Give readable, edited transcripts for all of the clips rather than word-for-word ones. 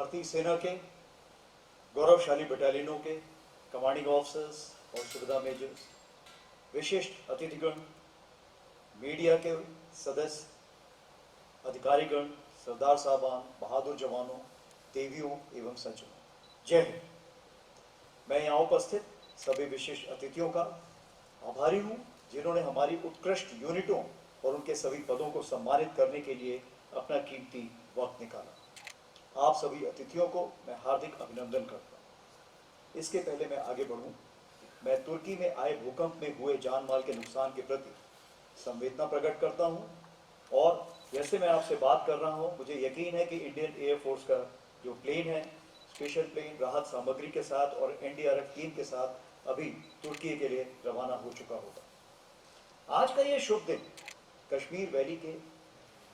भारतीय सेना के गौरवशाली बटालियनों के कमांडिंग ऑफिसर्स और सुविधा मेजर्स, विशिष्ट अतिथिगण, मीडिया के सदस्य, अधिकारीगण, सरदार साहबान, बहादुर जवानों, देवियों एवं सज्जनों, जय हिंद। मैं यहाँ उपस्थित सभी विशिष्ट अतिथियों का आभारी हूँ जिन्होंने हमारी उत्कृष्ट यूनिटों और उनके सभी पदों को सम्मानित करने के लिए अपना कीमती वक्त निकाला। आप सभी अतिथियों को मैं हार्दिक अभिनंदन करता हूँ। इसके पहले मैं आगे बढ़ूँ, मैं तुर्की में आए भूकंप में हुए जान माल के नुकसान के प्रति संवेदना प्रकट करता हूँ और जैसे मैं आपसे बात कर रहा हूँ, मुझे यकीन है कि इंडियन एयरफोर्स का जो प्लेन है, स्पेशल प्लेन राहत सामग्री के साथ और एनडीआरएफ टीम के साथ अभी तुर्की के लिए रवाना हो चुका होगा। आज का ये शुभ दिन कश्मीर वैली के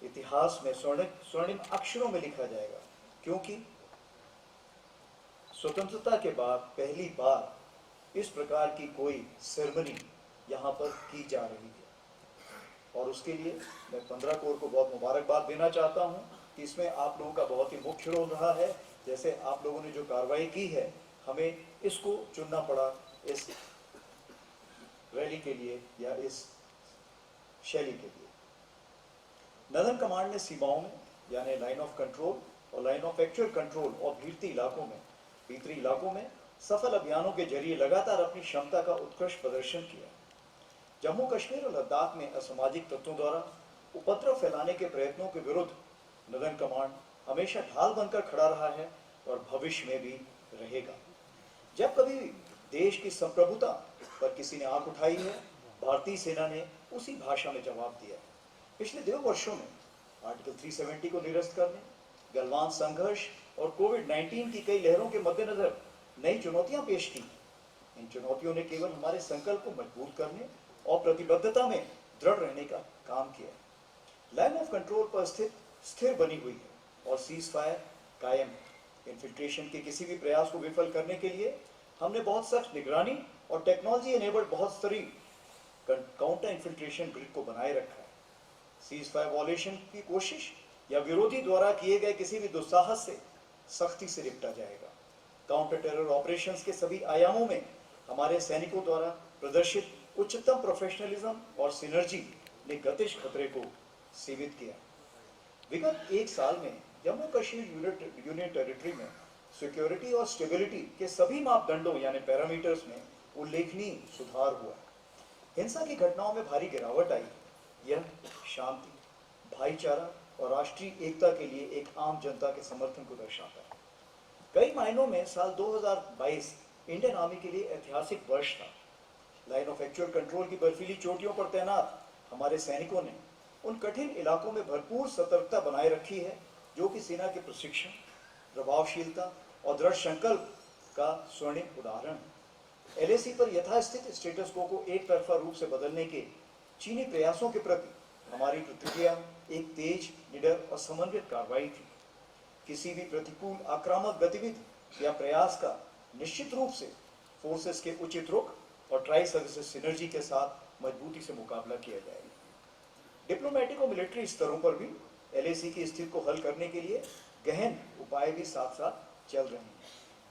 इतिहास में स्वर्णिम अक्षरों में लिखा जाएगा, क्योंकि स्वतंत्रता के बाद पहली बार इस प्रकार की कोई सेरेमनी यहाँ पर की जा रही है और उसके लिए मैं 15 कोर को बहुत मुबारकबाद देना चाहता हूँ कि इसमें आप लोगों का बहुत ही मुख्य रोल रहा है। जैसे आप लोगों ने जो कार्रवाई की है, हमें इसको चुनना पड़ा इस रैली के लिए या इस शैली के लिए। नदन कमांड ने सीमाओं में यानी लाइन ऑफ कंट्रोल और लाइन ऑफ एक्चुअल कंट्रोल और भीतरी इलाकों में सफल अभियानों के जरिए लगातार अपनी क्षमता का उत्कृष्ट प्रदर्शन किया। जम्मू कश्मीर और लद्दाख में असामाजिक तत्वों द्वारा उपद्रव फैलाने के प्रयत्नों के विरुद्ध नदन कमांड हमेशा ढाल बनकर खड़ा रहा है और भविष्य में भी रहेगा। जब कभी देश की संप्रभुता पर किसी ने आंख उठाई है, भारतीय सेना ने उसी भाषा में जवाब दिया है। पिछले 2 वर्षों में आर्टिकल 370 को निरस्त करने, गलवान संघर्ष और कोविड-19 की कई लहरों के मद्देनजर नई चुनौतियां पेश की। इन चुनौतियों ने केवल हमारे संकल्प को मजबूत करने और प्रतिबद्धता में दृढ़ रहने का काम किया। लाइन ऑफ कंट्रोल पर स्थिर बनी हुई है और सीज फायर कायम है। इन्फिल्ट्रेशन के किसी भी प्रयास को विफल करने के लिए हमने बहुत सख्त निगरानी और टेक्नोलॉजी एनेबल्ड बहुत स्तरीय काउंटर इन्फिल्ट्रेशन ग्रिड को बनाए रखा है। सीज फायर वॉलेशन की कोशिश या विरोधी द्वारा किए गए किसी भी दुस्साहस से सख्ती से निपटा जाएगा। काउंटर टेरर ऑपरेशंस के सभी आयामों में हमारे सैनिकों द्वारा प्रदर्शित उच्चतम प्रोफेशनलिज्म और सिनर्जी ने गतिज खतरे को सीमित किया। विगत 1 साल में जम्मू कश्मीर यूनियन टेरिटरी में सिक्योरिटी और स्टेबिलिटी के सभी मापदंडों यानी पैरामीटर्स में उल्लेखनीय सुधार हुआ। हिंसा की घटनाओं में भारी गिरावट आई। यह शांति, भाईचारा और राष्ट्रीय एकता के लिए एक आम जनता के समर्थन को दर्शाता है। कई मायनों में साल 2022 इंडियन आर्मी के लिए ऐतिहासिक वर्ष था। लाइन ऑफ एक्चुअल कंट्रोल की बर्फीली चोटियों पर तैनात हमारे सैनिकों ने उन कठिन इलाकों में भरपूर सतर्कता बनाए रखी है, जो कि सेना के प्रशिक्षण, प्रभावशीलता और दृढ़ संकल्प का स्वर्णिम उदाहरण है। एलएसी पर यथास्थित स्टेटस को एक तरफा रूप से बदलने के चीनी प्रयासों के प्रति हमारी प्रतिक्रिया एक तेज, निडर और समन्वित कार्रवाई थी। किसी भी प्रतिकूल आक्रामक गतिविधि या प्रयास का निश्चित रूप से फोर्सेस के उचित रुख और ट्राई सर्विसेज सिनर्जी के साथ मजबूती से मुकाबला किया जाएगा। डिप्लोमेटिक और मिलिट्री स्तरों पर भी एलएसी की स्थिति को हल करने के लिए गहन उपाय भी साथ साथ चल रहे हैं।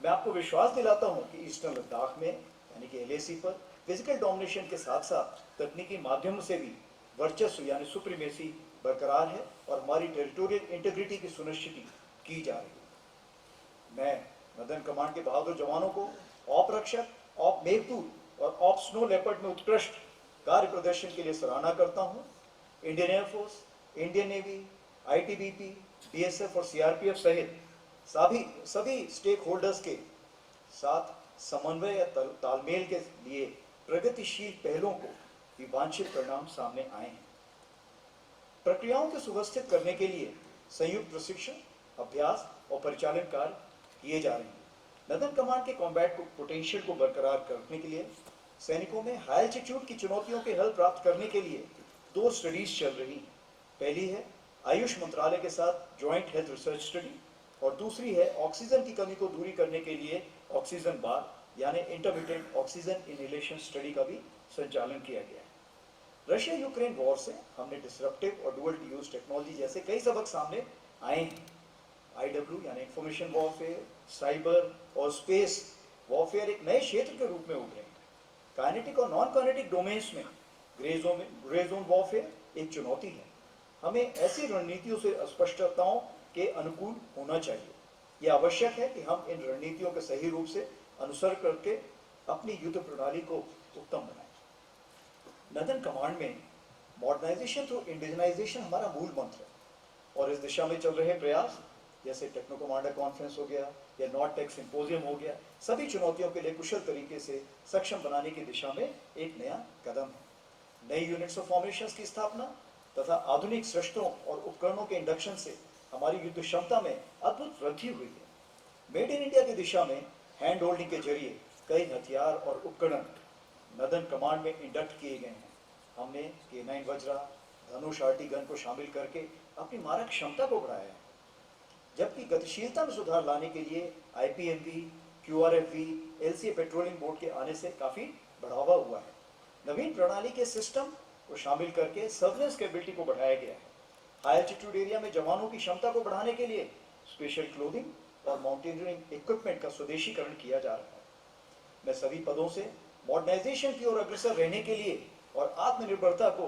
मैं आपको विश्वास दिलाता हूं कि ईस्टर्न लद्दाख में यानी कि एलएसी पर फिजिकल डोमिनेशन के साथ साथ तकनीकी माध्यम से भी वर्चस्व यानी सुप्रीमेसी बरकरार है और हमारी टेरिटोरियल इंटीग्रिटी की सुनिश्चित की जा रही है। मैं नदन कमांड के बहादुर जवानों को ऑप रक्षक, ऑप मेघदूत और ऑप स्नो लेपर्ड में उत्कृष्ट कार्य प्रदर्शन के लिए सराहना करता हूं। Indian air force, Indian navy, ITBP, BSF और सीआरपीएफ सहित सभी स्टेक होल्डर्स के साथ समन्वय या तालमेल के लिए प्रगतिशील पहलों को भी वांछित परिणाम सामने आए हैं। प्रक्रियाओं को सुव्यवस्थित करने के लिए संयुक्त प्रशिक्षण, अभ्यास और परिचालन कार्य किए जा रहे हैं। नदन कमांड के कॉम्बैट पोटेंशियल को बरकरार करने के लिए सैनिकों में हाई एल्टीट्यूड की चुनौतियों के हल प्राप्त करने के लिए 2 स्टडीज चल रही हैं। पहली है आयुष मंत्रालय के साथ ज्वाइंट हेल्थ रिसर्च स्टडी और दूसरी है ऑक्सीजन की कमी को दूरी करने के लिए ऑक्सीजन बार यानी इंटरमिटेंट ऑक्सीजन इनहेलेशन स्टडी का भी संचालन किया गया है। रशिया यूक्रेन वॉर से हमने डिसरप्टिव और डुअल यूज टेक्नोलॉजी जैसे कई सबक सामने आए हैं। IW यानी इंफॉर्मेशन वॉरफेयर, साइबर और स्पेस वॉरफेयर एक नए क्षेत्र के रूप में उभरे हैं। काइनेटिक और नॉन काइनेटिक डोमेन्स में ग्रे जोन वॉरफेयर एक चुनौती है। हमें ऐसी रणनीतियों से अस्पष्टताओं के अनुकूल होना चाहिए। यह आवश्यक है कि हम इन रणनीतियों के सही रूप से अनुसरण करके अपनी युद्ध प्रणाली को उत्तम बनाएं। नदन कमांड में मॉडर्नाइजेशन थ्रू इंडिजनाइजेशन हमारा मूल मंत्र है और इस दिशा में चल रहे प्रयास जैसे टेक्नो कमांडर कॉन्फ्रेंस हो गया या नॉर्टेक सिंपोजियम हो गया, सभी चुनौतियों के लिए कुशल तरीके से सक्षम बनाने की दिशा में एक नया कदम है। नई यूनिट्स ऑफ फॉर्मेशंस की स्थापना तथा आधुनिक शस्त्रों और उपकरणों के इंडक्शन से हमारी युद्ध क्षमता में अद्भुत वृद्धि हुई है। मेड इन इंडिया की दिशा में हैंड होल्डिंग के जरिए कई हथियार और उपकरण नदन कमांड में इंडक्ट किए गए हैं। हमने K9 वज्रा, धनुष आरटी गन को शामिल करके अपनी मारक क्षमता को बढ़ाया है, जबकि गतिशीलता में सुधार लाने के लिए IPMV, QRFV, LCA patrolling board के आने से काफी बढ़ावा हुआ है। नवीन प्रणाली के सिस्टम को शामिल करके सर्विलेंस कैपेबिलिटी को बढ़ाया गया है। हाई एल्टीट्यूड एरिया में जवानों की क्षमता को बढ़ाने के लिए स्पेशल क्लोथिंग और माउंटेनियरिंग इक्विपमेंट का स्वदेशीकरण किया जा रहा है। मैं सभी पदों से मॉडर्नाइजेशन की ओर अग्रसर रहने के लिए और आत्मनिर्भरता को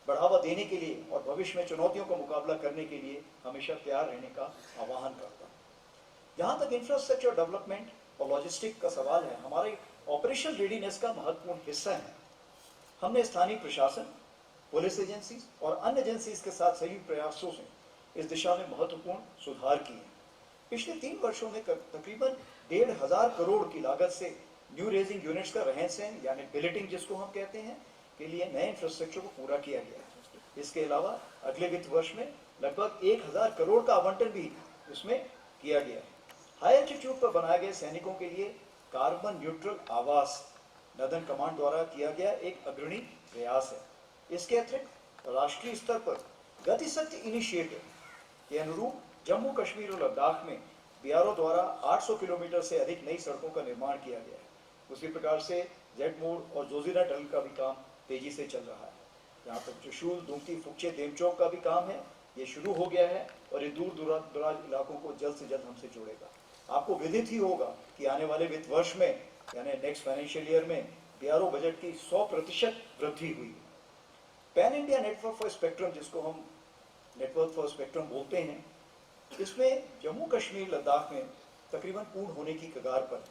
बढ़ावा देने के लिए और भविष्य में चुनौतियों का मुकाबला करने के लिए हमेशा तैयार रहने का आह्वान करता हूँ। जहाँ तक इंफ्रास्ट्रक्चर डेवलपमेंट और लॉजिस्टिक का सवाल है, हमारे ऑपरेशन रेडीनेस का महत्वपूर्ण हिस्सा है। हमने स्थानीय प्रशासन, पुलिस एजेंसी और अन्य एजेंसीज के साथ संयुक्त प्रयासों से इस दिशा में महत्वपूर्ण सुधार किए हैं। पिछले 3 वर्षों में तकरीबन 1,500 करोड़ की लागत से न्यू रेजिंग यूनिट्स का रहन सहन यानी बिलेटिंग जिसको हम कहते हैं के लिए नए इंफ्रास्ट्रक्चर को पूरा किया गया है। इसके अलावा अगले वित्त वर्ष में लगभग 1,000 करोड़ का आवंटन भी इसमें किया गया है। हाई एल्टीट्यूड पर बनाए गए सैनिकों के लिए कार्बन न्यूट्रल आवास नदन कमांड द्वारा किया गया एक अग्रणी प्रयास है। इसके अतिरिक्त राष्ट्रीय स्तर पर गतिशक्ति इनिशिएटिव के अनुरूप जम्मू कश्मीर और लद्दाख में BRO द्वारा 800 किलोमीटर से अधिक नई सड़कों का निर्माण किया गया है। उसी प्रकार से जेट मोड और जोजिला टनल का भी काम तेजी से चल रहा है। यहाँ पर त्रिशूल, दुमती, फुक्चे, देमचौक का भी काम है, ये शुरू हो गया है और ये दूर दराज इलाकों को जल्द से जल्द हमसे जोड़ेगा। आपको विदित ही होगा कि आने वाले वित्त वर्ष में यानी नेक्स्ट फाइनेंशियल ईयर में BRO बजट की 100% वृद्धि हुई। Pan India network for spectrum, जिसको हम नेटवर्क फॉर स्पेक्ट्रम बोलते हैं, इसमें जम्मू कश्मीर लद्दाख में तकरीबन पूर्ण होने की कगार पर।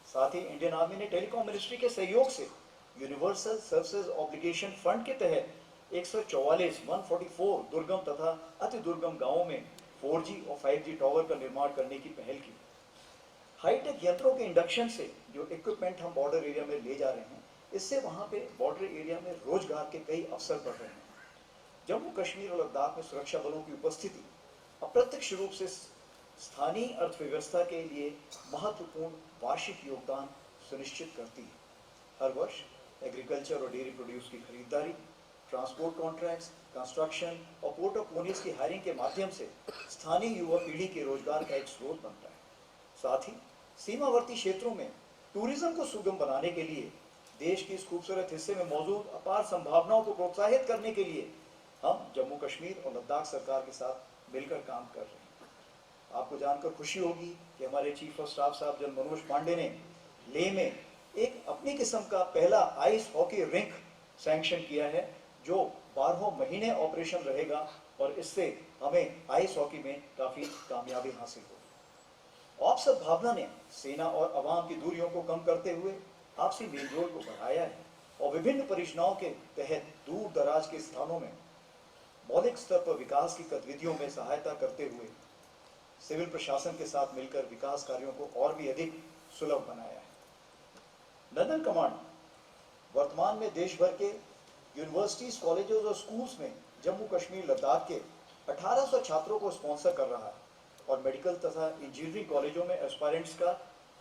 साथ ही इंडियन आर्मी ने टेलीकॉम मिनिस्ट्री के सहयोग से यूनिवर्सल सर्विसेज ऑब्लिगेशन फंड के तहत 144 दुर्गम तथा अति दुर्गम गांवों में 4G और 5G टावर का निर्माण करने की पहल की। हाईटेक यंत्रों के इंडक्शन से जो इक्विपमेंट हम बॉर्डर एरिया में ले जा रहे हैं, इससे वहां पे बॉर्डर एरिया में रोजगार के कई अवसर बढ़ रहे हैं। जम्मू कश्मीर और लद्दाख में सुरक्षा बलों की उपस्थिति अप्रत्यक्ष रूप से स्थानीय अर्थव्यवस्था के लिए महत्वपूर्ण वार्षिक योगदान सुनिश्चित करती है। हर वर्ष एग्रीकल्चर और डेयरी प्रोड्यूस की खरीदारी, ट्रांसपोर्ट कॉन्ट्रैक्ट्स, कंस्ट्रक्शन और पोर्ट ऑफ पोनीस की हायरिंग के माध्यम से स्थानीय युवा पीढ़ी के रोजगार का एक स्रोत बनता है। साथ ही सीमावर्ती क्षेत्रों में टूरिज्म को सुगम बनाने के लिए देश के इस खूबसूरत हिस्से में मौजूद अपार संभावनाओं को प्रोत्साहित करने के लिए हम जम्मू कश्मीर और लद्दाख सरकार के साथ मिलकर काम कर रहे हैं। आपको जानकर खुशी होगी कि हमारे चीफ ऑफ स्टाफ साहब जनरल मनोज पांडे ने लेह में एक अपनी किस्म का पहला आइस हॉकी रिंक सैंक्शन किया है, जो 12 महीने ऑपरेशन रहेगा और इससे हमें आइस हॉकी में काफी कामयाबी हासिल होगी। ऑप सद्भावना ने सेना और अवाम की दूरियों को कम करते हुए आपसी मेलजोल को बढ़ाया है और विभिन्न परियोजनाओं के तहत दूर दराज के स्थानों में मौलिक स्तर पर विकास की गतिविधियों में सहायता करते हुए सिविल प्रशासन के साथ मिलकर विकास कार्यों को और भी अधिक सुलभ बनाया है। नदन कमांड वर्तमान में देश भर के यूनिवर्सिटीज, कॉलेजेस और स्कूल्स में जम्मू कश्मीर लद्दाख के 1800 छात्रों को स्पॉन्सर कर रहा है और मेडिकल तथा इंजीनियरिंग कॉलेजों में एस्पायरेंट्स का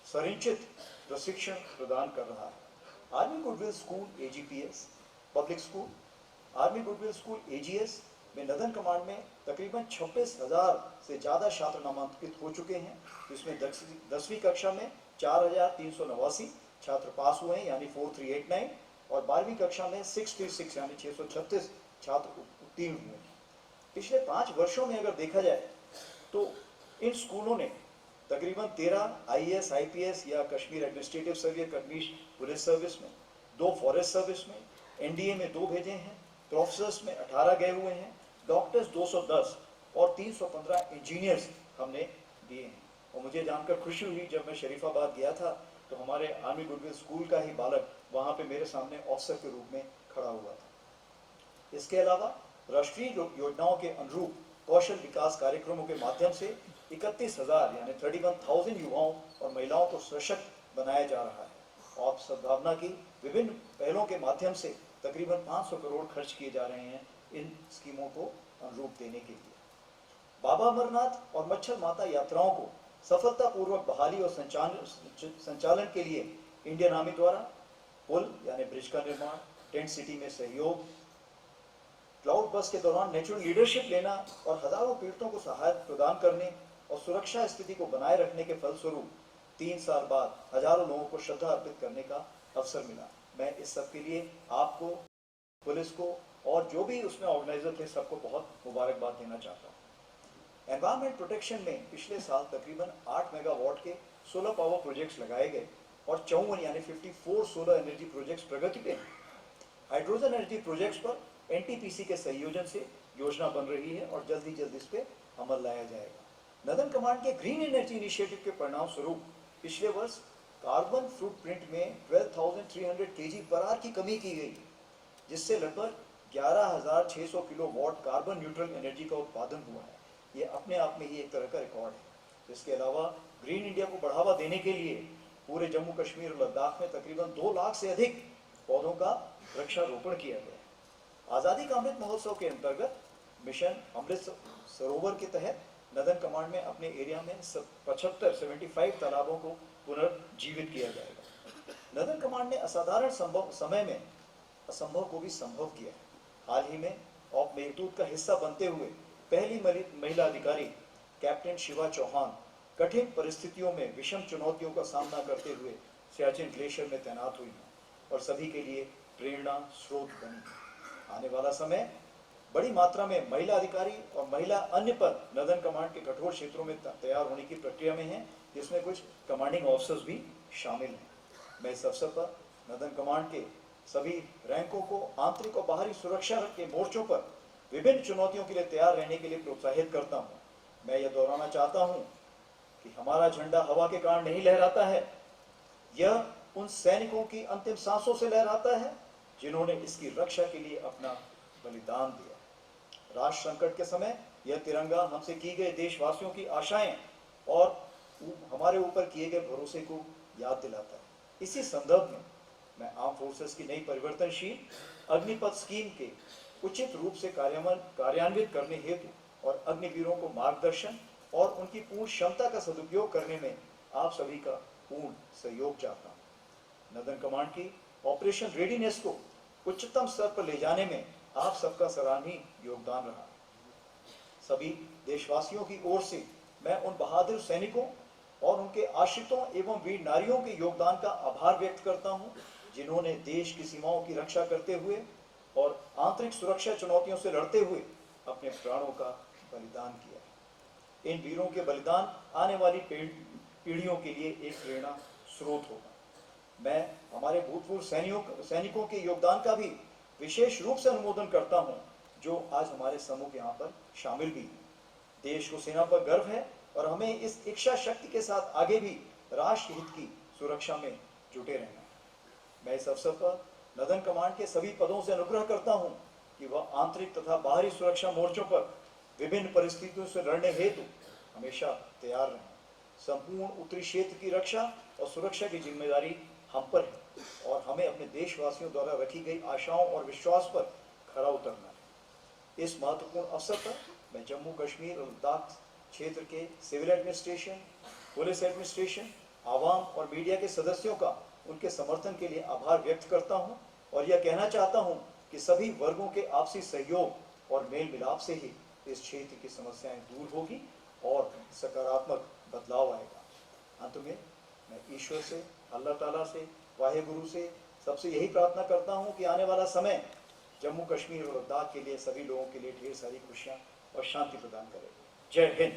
संरचित प्रशिक्षण प्रदान कर रहा है। Army goodwill school AGPS, public school, army goodwill school AGS में नदन कमांड में तकरीबन 26,000 से ज़्यादा छात्र नामांकित हो चुके हैं, जिसमें 10वीं कक्षा में 4,389 छात्र पास हुए हैं यानी 4389 और 12वीं कक्षा में 636 यानी 636 छात्र उत्तीर्ण हुए हैं। पिछले 5 वर्षों में अगर देखा जाए तो इन स्कूलों ने तकरीबन 13 आईएएस, आईपीएस या Kashmir administrative service, Kashmir police service में, 2 फॉरेस्ट सर्विस में, एनडीए में 2 भेजे हैं, प्रोफेसर्स में 18 गए हुए हैं, डॉक्टर्स 210 और 315 इंजीनियर्स हमने दिए हैं। और मुझे जानकर खुशी हुई, जब मैं शरीफाबाद गया था तो हमारे आर्मी गुडविल स्कूल का ही बालक वहाँ पे मेरे सामने ऑफिसर के रूप में खड़ा हुआ था। इसके अलावा राष्ट्रीय योजनाओं के अनुरूप कौशल विकास कार्यक्रमों के माध्यम से 31,000 यानी 31,000 युवाओं और महिलाओं को सशक्त बनाया जा रहा है और सद्भावना की विभिन्न पहलों के माध्यम से तकरीबन 500 करोड़ खर्च किए जा रहे हैं इन स्कीमों को अनुरूप देने के लिए। बाबा अमरनाथ और मच्छर माता यात्राओं को सफलतापूर्वक बहाली और संचालन के लिए इंडियन आर्मी द्वारा पुल यानी ब्रिज का निर्माण, टेंट सिटी में सहयोग, क्लाउड बस के दौरान नेचुरल लीडरशिप लेना और हजारों पीड़ितों को सहायता प्रदान करने और सुरक्षा स्थिति को बनाए रखने के फलस्वरूप 3 साल बाद हजारों लोगों को श्रद्धा अर्पित करने का अवसर मिला। मैं इस सब के लिए आपको, पुलिस को और जो भी उसमें ऑर्गेनाइजर थे सबको बहुत मुबारकबाद देना चाहता हूँ। एनवायरमेंट प्रोटेक्शन में पिछले साल तकरीबन 8 मेगावाट के सोलर पावर प्रोजेक्ट्स लगाए गए और 54 यानी 54 सोलर एनर्जी प्रोजेक्ट्स प्रगति पे हैं। हाइड्रोजन एनर्जी प्रोजेक्ट्स पर एनटीपीसी के संयोजन से योजना बन रही है और जल्द ही जल्द इस पे अमल लाया जाएगा। नदन कमांड के ग्रीन एनर्जी इनिशिएटिव के परिणाम स्वरूप पिछले वर्ष कार्बन फुटप्रिंट में 12,300 केजी पर आर की कमी की गई, जिससे लगभग 11,600 किलोवाट कार्बन न्यूट्रल एनर्जी का उत्पादन हुआ है। ये अपने आप में ही एक तरह का रिकॉर्ड है। इसके अलावा ग्रीन इंडिया को बढ़ावा देने के लिए पूरे जम्मू कश्मीर और लद्दाख में तकरीबन 2 लाख से अधिक पौधों का वृक्षारोपण किया गया है। आज़ादी का अमृत महोत्सव के अंतर्गत मिशन अमृत सरोवर के तहत नदन कमांड में अपने एरिया में 75 तालाबों को पुनर्जीवित किया जाएगा। नदन कमांड ने असाधारण समय में असंभव को भी संभव किया है। हाल ही में ऑप मेघदूत का हिस्सा बनते हुए पहली महिला अधिकारी कैप्टन शिवा चौहान कठिन परिस्थितियों में विषम चुनौतियों का सामना करते हुए सियाचिन ग्लेशियर में तैनात हुई हैं और सभी के लिए प्रेरणा स्रोत बनी। आने वाला समय बड़ी मात्रा में महिला अधिकारी और महिला अन्य पद नदन कमांड के कठोर क्षेत्रों में तैयार होने की प्रक्रिया में है, जिसमें कुछ कमांडिंग ऑफिसर्स भी शामिल हैं। मैं इस अवसर पर नदन कमांड के सभी रैंकों को आंतरिक और बाहरी सुरक्षा के मोर्चों पर विभिन्न चुनौतियों के लिए तैयार रहने के लिए प्रोत्साहित करता हूँ। मैं यह दोहराना चाहता हूँ कि हमारा झंडा हवा के कारण नहीं लहराता है, यह उन सैनिकों की अंतिम सांसों से लहराता है जिन्होंने इसकी रक्षा के लिए अपना बलिदान दिया। राष्ट्र संकट के समय यह तिरंगा हमसे की गए देशवासियों की आशाएं और हमारे ऊपर किए गए भरोसे को याद दिलाता है। इसी संदर्भ में मैं आर्म फोर्सेस की नई परिवर्तनशील अग्निपथ स्कीम के उचित रूप से कार्यान्वित करने हेतु और अग्निवीरों को मार्गदर्शन और उनकी पूर्ण क्षमता का सदुपयोग करने में आप सभी का पूर्ण सहयोग चाहता हूँ। नदन कमांड की ऑपरेशन रेडीनेस को उच्चतम स्तर पर ले जाने में आप सबका सराहनीय योगदान रहा। सभी देशवासियों की ओर से मैं उन बहादुर सैनिकों और उनके आश्रितों एवं वीर नारियों के योगदान का आभार व्यक्त करता हूं, जिन्होंने देश की सीमाओं की रक्षा करते हुए और आंतरिक सुरक्षा चुनौतियों से लड़ते हुए अपने प्राणों का बलिदान किया। इन वीरों के बलिदान आने वाली पीढ़ियों के लिए एक प्रेरणा स्रोत होगा। मैं हमारे भूतपूर्व सैनिकों के योगदान का भी विशेष रूप से अनुमोदन करता हूं, जो आज हमारे सम्मुख यहाँ पर शामिल भी हैं। देश को सेना पर गर्व है और हमें इस इच्छा शक्ति के साथ आगे भी राष्ट्र हित की सुरक्षा में जुटे रहना है। मैं इस अवसर पर नदन कमांड के सभी पदों से अनुग्रह करता हूं कि वह आंतरिक तथा बाहरी सुरक्षा मोर्चों पर विभिन्न परिस्थितियों से लड़ने हेतु हमेशा तैयार रहें। संपूर्ण उत्तरी क्षेत्र की रक्षा और सुरक्षा की जिम्मेदारी हम पर है और हमें अपने देशवासियों द्वारा रखी गई आशाओं और विश्वास पर खरा उतरना है। इस महत्वपूर्ण अवसर पर मैं जम्मू कश्मीर और लद्दाख क्षेत्र के सिविल एडमिनिस्ट्रेशन, पुलिस एडमिनिस्ट्रेशन, आवाम और मीडिया के सदस्यों का उनके समर्थन के लिए आभार व्यक्त करता हूं और यह कहना चाहता हूं कि सभी वर्गों के आपसी सहयोग और मेल मिलाप से ही इस क्षेत्र की समस्याएं दूर होगी और सकारात्मक बदलाव आएगा। अंत में मैं ईश्वर से, अल्लाह ताला से, वाहेगुरु से सबसे यही प्रार्थना करता हूं कि आने वाला समय जम्मू कश्मीर और लद्दाख के लिए सभी लोगों के लिए ढेर सारी खुशियां और शांति प्रदान करे। जय हिंद।